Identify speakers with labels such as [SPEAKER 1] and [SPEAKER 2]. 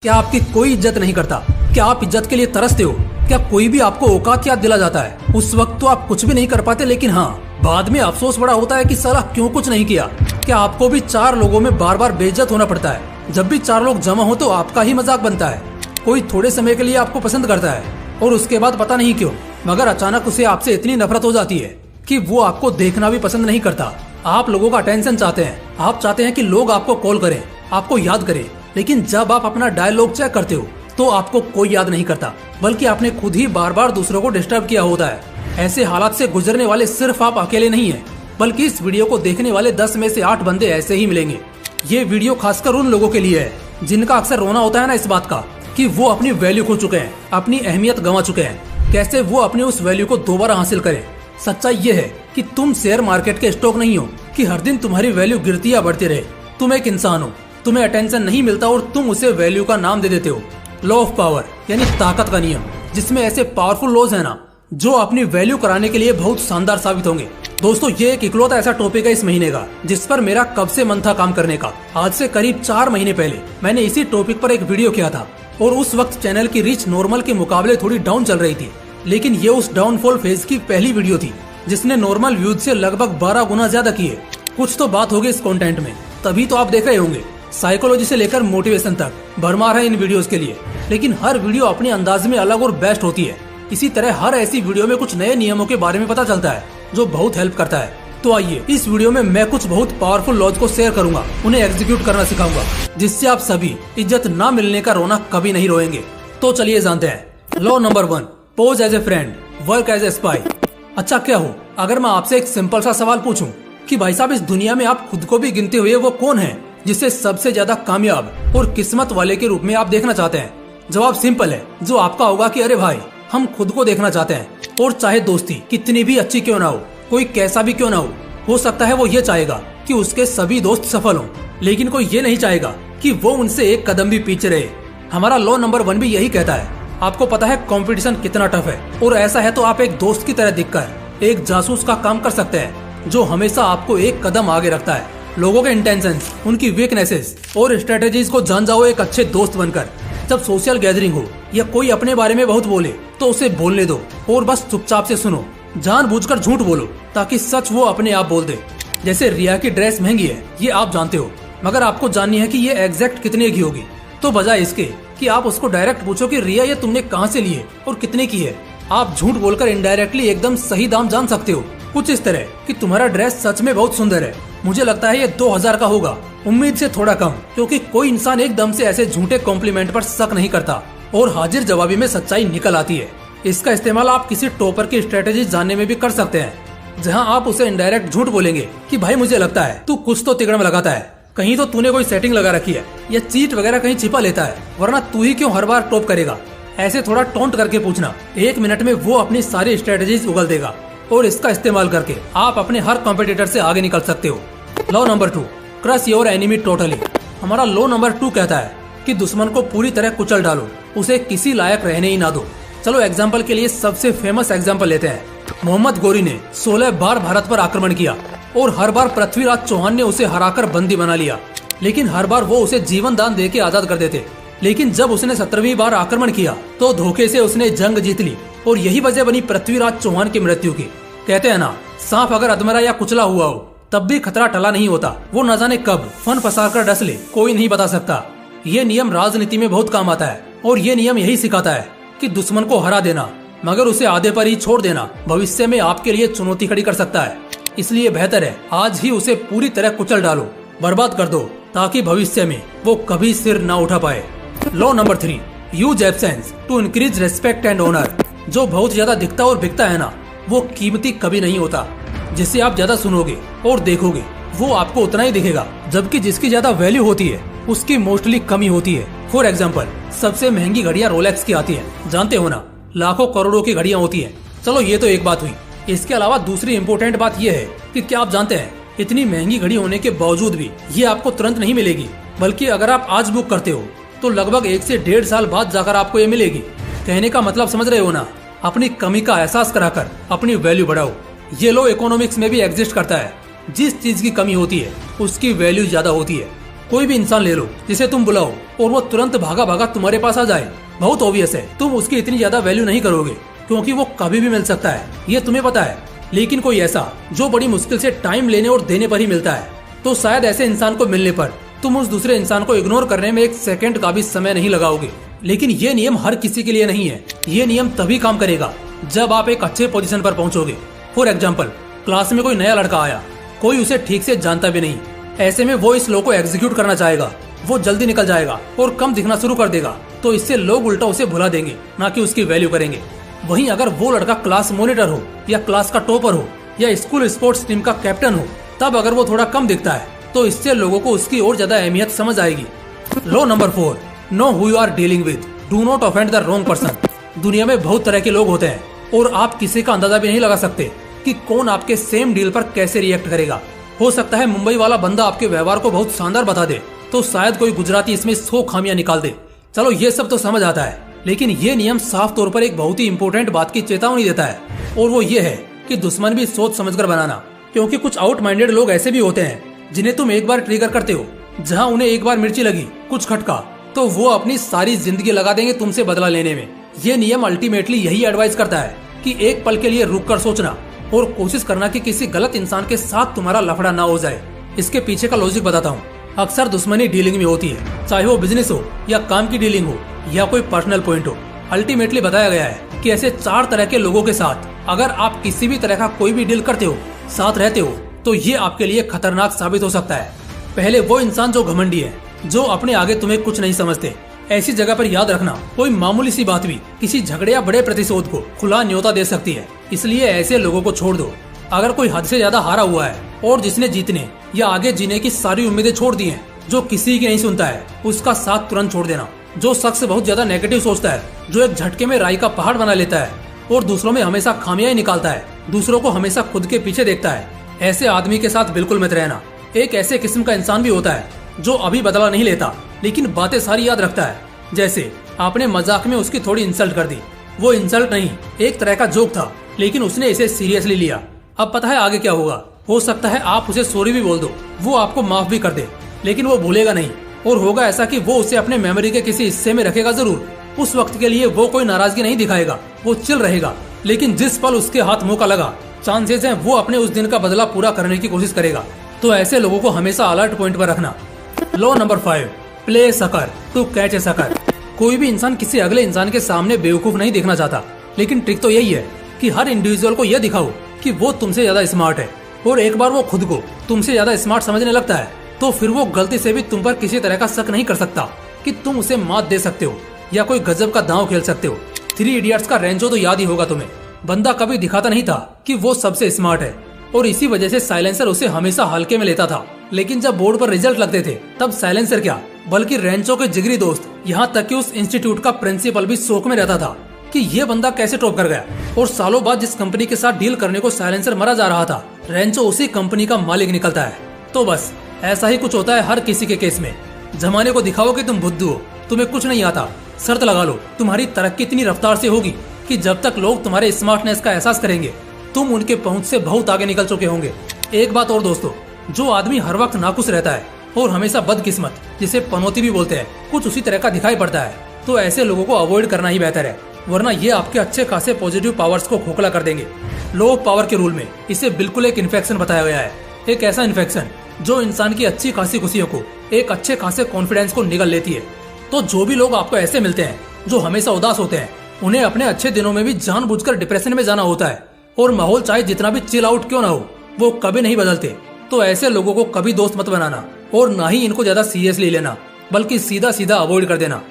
[SPEAKER 1] क्या आपकी कोई इज्जत नहीं करता? क्या आप इज्जत के लिए तरसते हो? क्या कोई भी आपको औकात याद दिला जाता है? उस वक्त तो आप कुछ भी नहीं कर पाते, लेकिन हाँ, बाद में अफसोस बड़ा होता है कि साला क्यों कुछ नहीं किया। क्या आपको भी चार लोगों में बार बार बेइज्जत होना पड़ता है? जब भी चार लोग जमा हो तो आपका ही मजाक बनता है। कोई थोड़े समय के लिए आपको पसंद करता है और उसके बाद पता नहीं क्यों मगर अचानक उसे आपसे इतनी नफरत हो जाती है कि वो आपको देखना भी पसंद नहीं करता। आप लोगों का अटेंशन चाहते हैं, आप चाहते हैं कि लोग आपको कॉल करें, आपको याद करें, लेकिन जब आप अपना डायलॉग चेक करते हो तो आपको कोई याद नहीं करता, बल्कि आपने खुद ही बार बार दूसरों को डिस्टर्ब किया होता है। ऐसे हालात से गुजरने वाले सिर्फ आप अकेले नहीं हैं, बल्कि इस वीडियो को देखने वाले 10 में से 8 बंदे ऐसे ही मिलेंगे। ये वीडियो खासकर उन लोगों के लिए है जिनका अक्सर रोना होता है ना इस बात का कि वो अपनी वैल्यू खो चुके हैं, अपनी अहमियत गंवा चुके हैं। कैसे वो अपनी उस वैल्यू को दोबारा हासिल करें। सच्चाई ये है कि तुम शेयर मार्केट के स्टॉक नहीं हो कि हर दिन तुम्हारी वैल्यू गिरती या बढ़ती रहे। तुम एक इंसान हो, तुम्हें अटेंशन नहीं मिलता और तुम उसे वैल्यू का नाम दे देते हो। लॉ ऑफ पावर यानी ताकत का नियम, जिसमें ऐसे पावरफुल लॉज है ना जो अपनी वैल्यू कराने के लिए बहुत शानदार साबित होंगे। दोस्तों, ये एक इकलौता ऐसा टॉपिक है इस महीने का जिस पर मेरा कब से मन था काम करने का। आज से करीब 4 महीने पहले मैंने इसी टॉपिक पर एक वीडियो किया था और उस वक्त चैनल की रीच नॉर्मल के मुकाबले थोड़ी डाउन चल रही थी, लेकिन ये उस डाउनफॉल फेज की पहली वीडियो थी जिसने नॉर्मल व्यूज से लगभग 12 गुना ज्यादा किए। कुछ तो बात होगी इस कंटेंट में, तभी तो आप देख रहे होंगे। साइकोलॉजी से लेकर मोटिवेशन तक भरमार है इन वीडियोस के लिए, लेकिन हर वीडियो अपने अंदाज में अलग और बेस्ट होती है। इसी तरह हर ऐसी वीडियो में कुछ नए नियमों के बारे में पता चलता है जो बहुत हेल्प करता है। तो आइए, इस वीडियो में मैं कुछ बहुत पावरफुल लॉज को शेयर करूंगा, उन्हें एग्जीक्यूट करना सिखाऊंगा, जिससे आप सभी इज्जत न मिलने का रोना कभी नहीं रोएंगे। तो चलिए जानते हैं। Law number 1, pose as a friend, work as a spy. अच्छा, क्या हो अगर मैं आपसे एक सिंपल सा सवाल पूछूं कि भाई साहब, इस दुनिया में आप खुद को भी गिनते हुए वो कौन है जिसे सबसे ज्यादा कामयाब और किस्मत वाले के रूप में आप देखना चाहते हैं? जवाब सिंपल है, जो आपका होगा कि अरे भाई, हम खुद को देखना चाहते हैं, और चाहे दोस्ती कितनी भी अच्छी क्यों ना हो, कोई कैसा भी क्यों ना हो सकता है वो ये चाहेगा कि उसके सभी दोस्त सफल हों, लेकिन कोई ये नहीं चाहेगा कि वो उनसे एक कदम भी पीछे रहे। हमारा लॉ नंबर 1 भी यही कहता है। आपको पता है कंपटीशन कितना टफ है, और ऐसा है तो आप एक दोस्त की तरह दिखकर एक जासूस का काम कर सकते हैं जो हमेशा आपको एक कदम आगे रखता है। लोगों के इंटेंशंस, उनकी वीकनेसेस और स्ट्रेटेजीज को जान जाओ एक अच्छे दोस्त बनकर। जब सोशल गैदरिंग हो या कोई अपने बारे में बहुत बोले तो उसे बोलने दो और बस चुपचाप से सुनो। जानबूझकर झूठ बोलो ताकि सच वो अपने आप बोल दे। जैसे रिया की ड्रेस महंगी है, ये आप जानते हो, मगर आपको जाननी है कि ये एग्जैक्ट कितने की होगी। तो बजाय इसके कि आप उसको डायरेक्ट पूछो कि रिया, ये तुमने कहाँ से ली है और कितने की है, आप झूठ बोलकर इनडायरेक्टली एकदम सही दाम जान सकते हो। कुछ इस तरह कि तुम्हारा ड्रेस सच में बहुत सुंदर है, मुझे लगता है ये 2000 का होगा, उम्मीद से थोड़ा कम, क्योंकि कोई इंसान एकदम से ऐसे झूठे कॉम्प्लीमेंट पर शक नहीं करता और हाजिर जवाबी में सच्चाई निकल आती है। इसका इस्तेमाल आप किसी टॉपर की स्ट्रेटेजी जानने में भी कर सकते हैं, जहां आप उसे इनडायरेक्ट झूठ बोलेंगे कि भाई, मुझे लगता है तू कुछ तो तिगड़म लगाता है, कहीं तो तूने कोई सेटिंग लगा रखी है या चीट वगैरह कहीं छिपा लेता है, वरना तू ही क्यों हर बार टॉप करेगा। ऐसे थोड़ा टोंट करके पूछना, 1 मिनट में वो अपनी सारी स्ट्रेटेजीज उगल देगा और इसका इस्तेमाल करके आप अपने हर कॉम्पिटिटर से आगे निकल सकते हो। Law number 2, crush your enemy totally. हमारा लॉ नंबर 2 कहता है कि दुश्मन को पूरी तरह कुचल डालो, उसे किसी लायक रहने ही ना दो। चलो एग्जाम्पल के लिए सबसे फेमस एग्जाम्पल लेते हैं। मोहम्मद गोरी ने 16 बार भारत पर आक्रमण किया और हर बार पृथ्वीराज चौहान ने उसे हराकर बंदी बना लिया, लेकिन हर बार वो उसे जीवन दान दे के आजाद कर देते। लेकिन जब उसने 17वीं बार आक्रमण किया तो धोखे से उसने जंग जीत ली और यही वजह बनी पृथ्वीराज चौहान की मृत्यु की। कहते हैं ना, सांप अगर अधमरा या कुचला हुआ हो तब भी खतरा टला नहीं होता, वो न जाने कब फन फंसा कर डस ले, कोई नहीं बता सकता। ये नियम राजनीति में बहुत काम आता है और ये नियम यही सिखाता है कि दुश्मन को हरा देना मगर उसे आधे पर ही छोड़ देना भविष्य में आपके लिए चुनौती खड़ी कर सकता है। इसलिए बेहतर है आज ही उसे पूरी तरह कुचल डालो, बर्बाद कर दो, ताकि भविष्य में वो कभी सिर न उठा पाए। Law number 3, use absence to increase respect and honour. जो बहुत ज्यादा दिखता और बिकता है ना, वो कीमती कभी नहीं होता। जिसे आप ज्यादा सुनोगे और देखोगे वो आपको उतना ही दिखेगा, जबकि जिसकी ज्यादा वैल्यू होती है उसकी मोस्टली कमी होती है। फॉर एग्जाम्पल, सबसे महंगी घड़ियां रोलेक्स की आती है, जानते हो ना, लाखों करोड़ों की घड़ियां होती है। चलो ये तो एक बात हुई। इसके अलावा दूसरी इम्पोर्टेंट बात यह है कि क्या आप जानते हैं, इतनी महंगी घड़ी होने के बावजूद भी ये आपको तुरंत नहीं मिलेगी, बल्कि अगर आप आज बुक करते हो तो लगभग 1 से 1.5 साल बाद जाकर आपको ये मिलेगी। कहने का मतलब समझ रहे हो ना, अपनी कमी का एहसास कराकर अपनी वैल्यू बढ़ाओ। ये लॉ इकोनॉमिक्स में भी एग्जिस्ट करता है। जिस चीज की कमी होती है उसकी वैल्यू ज्यादा होती है। कोई भी इंसान ले लो जिसे तुम बुलाओ और वो तुरंत भागा भागा तुम्हारे पास आ जाए, बहुत ऑब्वियस है तुम उसकी इतनी ज्यादा वैल्यू नहीं करोगे, क्योंकि वो कभी भी मिल सकता है, ये तुम्हें पता है। लेकिन कोई ऐसा जो बड़ी मुश्किल से टाइम लेने और देने पर ही मिलता है, तो शायद ऐसे इंसान को मिलने पर तुम उस दूसरे इंसान को इग्नोर करने में 1 सेकंड का भी समय नहीं लगाओगे। लेकिन ये नियम हर किसी के लिए नहीं है। ये नियम तभी काम करेगा जब आप एक अच्छे पोजीशन पर पहुंचोगे। फॉर एग्जाम्पल, क्लास में कोई नया लड़का आया, कोई उसे ठीक से जानता भी नहीं। ऐसे में वो इस लॉ को एग्जीक्यूट करना चाहेगा, वो जल्दी निकल जाएगा और कम दिखना शुरू कर देगा, तो इससे लोग उल्टा उसे भुला देंगे, ना कि उसकी वैल्यू करेंगे। वहीं अगर वो लड़का क्लास मॉनिटर हो या क्लास का टॉपर हो या स्कूल स्पोर्ट्स टीम का कैप्टन हो, तब अगर वो थोड़ा कम दिखता है तो इससे लोगों को उसकी और ज्यादा अहमियत समझ आएगी। Law number 4, know who you are dealing with, do not offend the wrong person. दुनिया में बहुत तरह के लोग होते हैं और आप किसी का अंदाजा भी नहीं लगा सकते कि कौन आपके सेम डील पर कैसे रिएक्ट करेगा। हो सकता है मुंबई वाला बंदा आपके व्यवहार को बहुत शानदार बता दे, तो शायद कोई गुजराती इसमें 100 खामियां निकाल दे। चलो ये सब तो समझ आता है, लेकिन ये नियम साफ तौर पर एक बहुत ही इंपॉर्टेंट बात की चेतावनी देता है, और वो ये है कि दुश्मन भी सोच समझकर बनाना। क्योंकि कुछ आउट माइंडेड लोग ऐसे भी होते हैं जिन्हें तुम एक बार ट्रिगर करते हो, जहां उन्हें एक बार मिर्ची लगी, कुछ खटका, तो वो अपनी सारी जिंदगी लगा देंगे तुमसे बदला लेने में। ये नियम अल्टीमेटली यही एडवाइस करता है कि एक पल के लिए रुक कर सोचना और कोशिश करना कि किसी गलत इंसान के साथ तुम्हारा लफड़ा ना हो जाए। इसके पीछे का लॉजिक बताता हूँ। अक्सर दुश्मनी डीलिंग में होती है, चाहे वो बिजनेस हो या काम की डीलिंग हो या कोई पर्सनल पॉइंट हो। अल्टीमेटली बताया गया है कि ऐसे 4 तरह के लोगों के साथ अगर आप किसी भी तरह का कोई भी डील करते हो, साथ रहते हो, तो ये आपके लिए खतरनाक साबित हो सकता है। पहले वो इंसान जो घमंडी है, जो अपने आगे तुम्हें कुछ नहीं समझते। ऐसी जगह पर याद रखना, कोई मामूली सी बात भी किसी झगड़े या बड़े प्रतिशोध को खुला न्योता दे सकती है। इसलिए ऐसे लोगों को छोड़ दो। अगर कोई हद से ज्यादा हारा हुआ है और जिसने जीतने या आगे जीने की सारी उम्मीदें छोड़ दी हैं, जो किसी की नहीं सुनता है, उसका साथ तुरंत छोड़ देना। जो शख्स बहुत ज्यादा नेगेटिव सोचता है, जो एक झटके में राई का पहाड़ बना लेता है और दूसरों में हमेशा खामियां निकालता है, दूसरों को हमेशा खुद के पीछे देखता है, ऐसे आदमी के साथ बिल्कुल मत रहना। एक ऐसे किस्म का इंसान भी होता है जो अभी बदला नहीं लेता, लेकिन बातें सारी याद रखता है। जैसे आपने मजाक में उसकी थोड़ी इंसल्ट कर दी, वो इंसल्ट नहीं, एक तरह का जोक था, लेकिन उसने इसे सीरियसली लिया। अब पता है आगे क्या होगा। हो सकता है आप उसे सॉरी भी बोल दो, वो आपको माफ भी कर दे, लेकिन वो भूलेगा नहीं। और होगा ऐसा कि वो उसे अपने मेमोरी के किसी हिस्से में रखेगा जरूर। उस वक्त के लिए वो कोई नाराजगी नहीं दिखाएगा, वो चिल रहेगा, लेकिन जिस पल उसके हाथ मुंह का लगा, चांसेस हैं वो अपने उस दिन का बदला पूरा करने की कोशिश करेगा। तो ऐसे लोगों को हमेशा अलर्ट पॉइंट पर रखना। Law number 5, play sucker to catch a sucker. कोई भी इंसान किसी अगले इंसान के सामने बेवकूफ नहीं दिखना चाहता, लेकिन ट्रिक तो यही है कि हर इंडिविजुअल को यह दिखाओ कि वो तुमसे ज्यादा स्मार्ट है। और एक बार वो खुद को तुमसे ज्यादा स्मार्ट समझने लगता है, तो फिर वो गलती से भी तुम पर किसी तरह का शक नहीं कर सकता कि तुम उसे मात दे सकते हो या कोई गजब का दांव खेल सकते हो। 3 इडियट्स का रेंचो तो याद ही होगा तुम्हें। बंदा कभी दिखाता नहीं था कि वो सबसे स्मार्ट है, और इसी वजह से साइलेंसर उसे हमेशा हल्के में लेता था। लेकिन जब बोर्ड पर रिजल्ट लगते थे, तब साइलेंसर क्या, बल्कि रेंचो के जिगरी दोस्त, यहाँ तक कि उस इंस्टीट्यूट का प्रिंसिपल भी शौक में रहता था कि ये बंदा कैसे टॉप कर गया। और सालों बाद जिस कंपनी के साथ डील करने को साइलेंसर मरा जा रहा था, रेंचो उसी कंपनी का मालिक निकलता है। तो बस ऐसा ही कुछ होता है हर किसी के केस में। जमाने को दिखाओ कि तुम बुद्धू हो, तुम्हें कुछ नहीं आता, शर्त लगा लो, तुम्हारी तरक्की इतनी रफ्तार से होगी कि जब तक लोग तुम्हारे स्मार्टनेस का एहसास करेंगे, तुम उनके पहुंच से बहुत आगे निकल चुके होंगे। एक बात और दोस्तों, जो आदमी हर वक्त नाखुश रहता है और हमेशा बदकिस्मत, जिसे पनौती भी बोलते हैं, कुछ उसी तरह का दिखाई पड़ता है, तो ऐसे लोगों को अवॉइड करना ही बेहतर है, वरना ये आपके अच्छे खासे पॉजिटिव पावर्स को खोखला कर देंगे। लो ऑफ पावर के रूल में इसे बिल्कुल एक इन्फेक्शन बताया गया है। एक ऐसा इन्फेक्शन जो इंसान की अच्छी खासी खुशियों को, एक अच्छे खासे कॉन्फिडेंस को निगल लेती है। तो जो भी लोग आपको ऐसे मिलते हैं जो हमेशा उदास होते हैं, उन्हें अपने अच्छे दिनों में भी जानबूझकर डिप्रेशन में जाना होता है। और माहौल चाहे जितना भी चिल आउट क्यों ना हो, वो कभी नहीं बदलते। तो ऐसे लोगों को कभी दोस्त मत बनाना और ना ही इनको ज्यादा सीरियसली लेना, बल्कि सीधा सीधा अवॉइड कर देना।